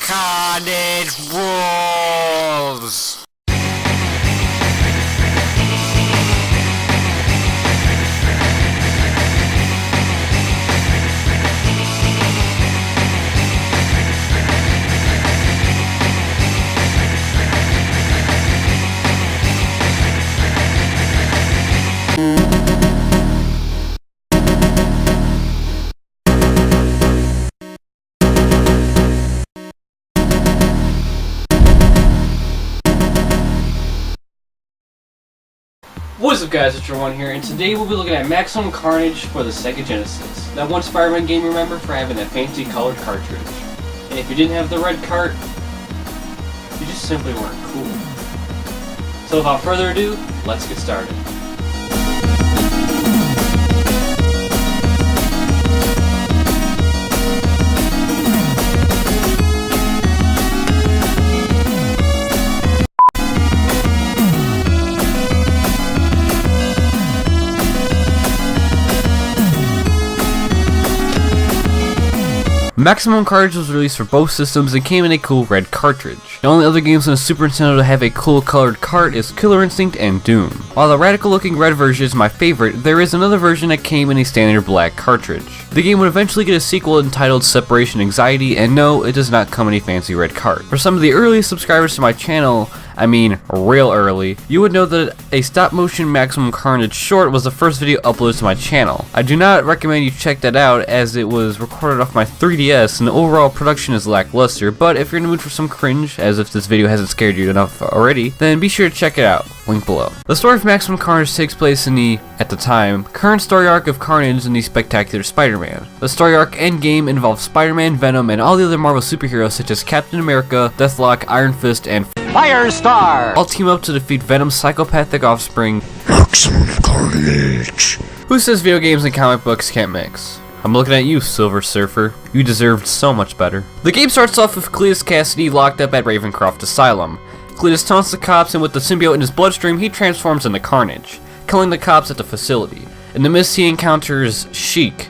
Carnage Rules! What's up guys, RetroOne here, and today we'll be looking at Maximum Carnage for the Sega Genesis. That one Spider-Man game you remember for having that fancy colored cartridge. And if you didn't have the red cart, you just simply weren't cool. So without further ado, let's get started. Maximum Carnage was released for both systems and came in a cool red cartridge. The only other games on the Super Nintendo to have a cool colored cart is Killer Instinct and Doom. While the radical looking red version is my favorite, there is another version that came in a standard black cartridge. The game would eventually get a sequel entitled Separation Anxiety, and no, it does not come in a fancy red cart. For some of the earliest subscribers to my channel, I mean real early, you would know that a stop motion Maximum Carnage short was the first video uploaded to my channel. I do not recommend you check that out as it was recorded off my 3DS and the overall production is lackluster, but if you're in the mood for some cringe, as if this video hasn't scared you enough already, then be sure to check it out, link below. The story of Maximum Carnage takes place in the, at the time, current story arc of Carnage and the Spectacular Spider-Man. The story arc endgame involves Spider-Man, Venom, and all the other Marvel superheroes such as Captain America, Deathlock, Iron Fist, and Firestar! All team up to defeat Venom's psychopathic offspring, Maximum Carnage! Who says video games and comic books can't mix? I'm looking at you, Silver Surfer. You deserved so much better. The game starts off with Cletus Cassidy locked up at Ravencroft Asylum. Cletus taunts the cops, and with the symbiote in his bloodstream, he transforms into Carnage, killing the cops at the facility. In the midst, he encounters Sheik.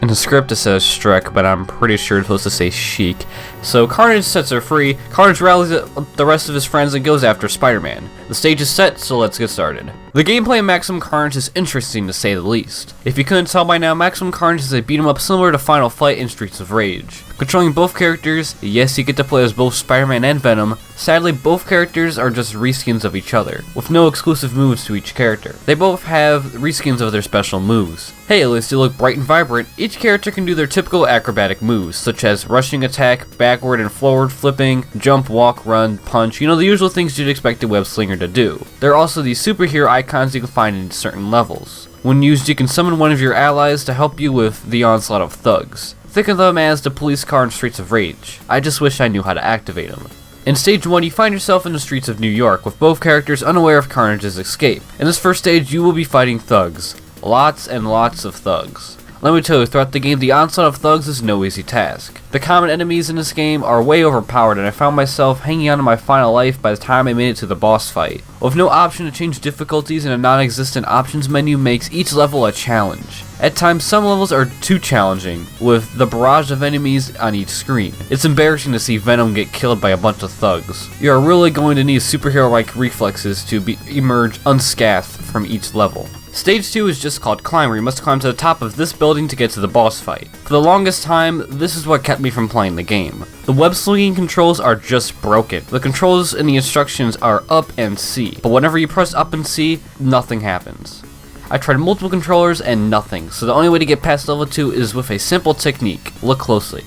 In the script it says Shrek, but I'm pretty sure it's supposed to say Sheik. So Carnage sets her free, Carnage rallies the rest of his friends and goes after Spider-Man. The stage is set, so let's get started. The gameplay in Maximum Carnage is interesting to say the least. If you couldn't tell by now, Maximum Carnage is a beat 'em up similar to Final Fight in Streets of Rage. Controlling both characters, yes, you get to play as both Spider-Man and Venom. Sadly, both characters are just reskins of each other, with no exclusive moves to each character. They both have reskins of their special moves. Hey, at least they look bright and vibrant. Each character can do their typical acrobatic moves, such as rushing attack, backward and forward flipping, jump, walk, run, punch, the usual things you'd expect a web slinger to do. There are also these superhero icons you can find in certain levels. When used, you can summon one of your allies to help you with the onslaught of thugs. Think of them as the police car in Streets of Rage. I just wish I knew how to activate them. In stage 1, you find yourself in the streets of New York, with both characters unaware of Carnage's escape. In this first stage, you will be fighting thugs. Lots and lots of thugs. Let me tell you, throughout the game, the onslaught of thugs is no easy task. The common enemies in this game are way overpowered, and I found myself hanging on to my final life by the time I made it to the boss fight. With no option to change difficulties and a non-existent options menu makes each level a challenge. At times, some levels are too challenging, with the barrage of enemies on each screen. It's embarrassing to see Venom get killed by a bunch of thugs. You are really going to need superhero-like reflexes to emerge unscathed from each level. Stage 2 is just called Climb, where you must climb to the top of this building to get to the boss fight. For the longest time, this is what kept me from playing the game. The web slinging controls are just broken. The controls in the instructions are up and C, but whenever you press up and C, nothing happens. I tried multiple controllers and nothing, so the only way to get past level 2 is with a simple technique. Look closely.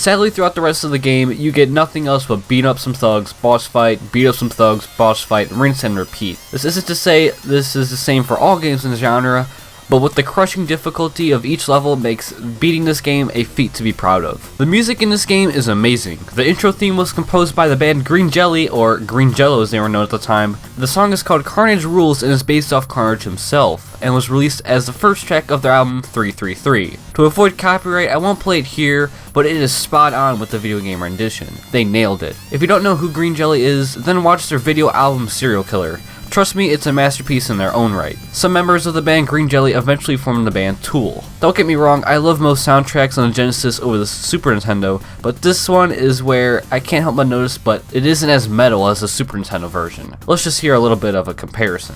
Sadly, throughout the rest of the game, you get nothing else but beat up some thugs, boss fight, beat up some thugs, boss fight, rinse and repeat. This isn't to say this is the same for all games in the genre, but with the crushing difficulty of each level makes beating this game a feat to be proud of. The music in this game is amazing. The intro theme was composed by the band Green Jelly, or Green Jello as they were known at the time. The song is called Carnage Rules and is based off Carnage himself, and was released as the first track of their album 333. To avoid copyright, I won't play it here, but it is spot on with the video game rendition. They nailed it. If you don't know who Green Jelly is, then watch their video album Serial Killer. Trust me, it's a masterpiece in their own right. Some members of the band Green Jelly eventually formed the band Tool. Don't get me wrong, I love most soundtracks on the Genesis over the Super Nintendo, but this one is where I can't help but notice, but it isn't as metal as the Super Nintendo version. Let's just hear a little bit of a comparison.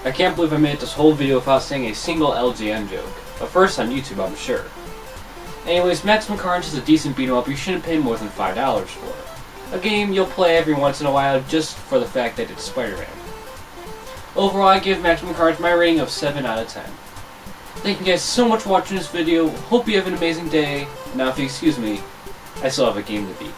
I can't believe I made this whole video without saying a single LGN joke. But first on YouTube, I'm sure. Anyways, Maximum Carnage is a decent beat 'em up you shouldn't pay more than $5 for. A game you'll play every once in a while just for the fact that it's Spider-Man. Overall, I give Maximum Carnage my rating of 7 out of 10. Thank you guys so much for watching this video. Hope you have an amazing day. Now if you excuse me, I still have a game to beat.